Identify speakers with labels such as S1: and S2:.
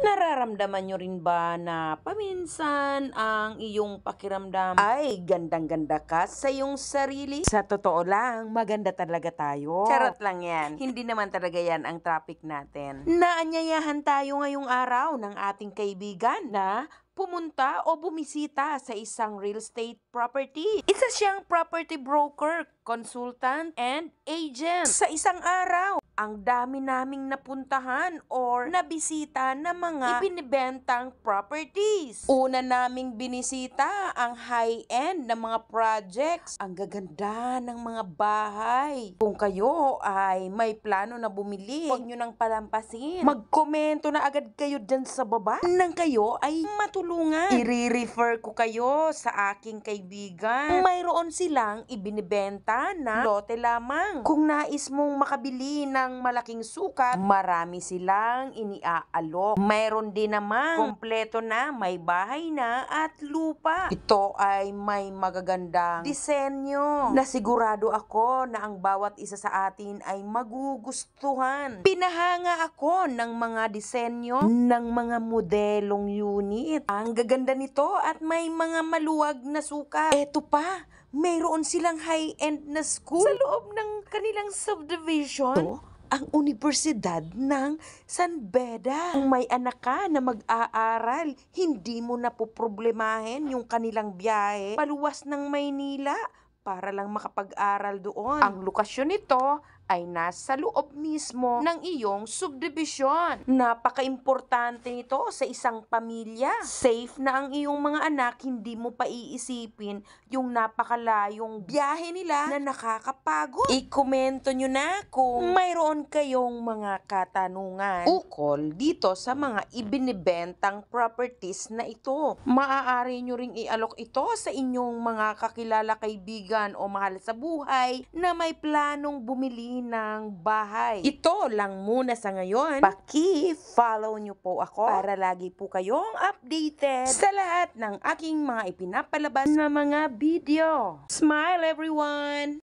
S1: Nararamdaman nyo rin ba na paminsan ang iyong pakiramdam ay gandang-ganda ka sa iyong sarili? Sa totoo lang, maganda talaga tayo. Charot lang yan. Hindi naman talaga yan ang topic natin. Naanyayahan tayo ngayong araw ng ating kaibigan na pumunta o bumisita sa isang real estate property. Isa siyang property broker, consultant, and agent. Sa isang araw, ang dami naming napuntahan or nabisita na mga ibinibentang properties. Una naming binisita ang high-end na mga projects. Ang gaganda ng mga bahay. Kung kayo ay may plano na bumili, huwag nyo nang palampasin. Magkomento na agad kayo dyan sa baba nang kayo ay matulungan. I-refer ko kayo sa aking kaibigan. Mayroon silang ibinibenta na lote lamang. Kung nais mong makabili ng malaking sukat, marami silang iniaalok. Mayroon din naman kompleto na, may bahay na at lupa. Ito ay may magagandang disenyo na sigurado ako na ang bawat isa sa atin ay magugustuhan. Pinahanga ako ng mga disenyo ng mga modelong unit. Ang gaganda nito at may mga maluwag na sukat. Eto pa, mayroon silang high-end na school sa loob ng kanilang subdivision. Ito, ang Universidad ng San Beda. Kung may anak ka na mag-aaral, hindi mo na poproblemahin yung kanilang biyahe paluwas ng Maynila para lang makapag-aral doon. Ang lokasyon nito ay nasa loob mismo ng iyong subdivision. Napaka-importante nito sa isang pamilya. Safe na ang iyong mga anak, hindi mo pa iisipin yung napakalayong biyahe nila na nakakapagod. I-komento nyo na kung mayroon kayong mga katanungan ukol dito sa mga ibinibentang properties na ito. Maaari nyo ring ialok ito sa inyong mga kakilala, kaibigan o mahal sa buhay na may planong bumili ng bahay. Ito lang muna sa ngayon. Paki-follow nyo po ako para lagi po kayong updated sa lahat ng aking mga ipinapalabas na mga video. Smile everyone!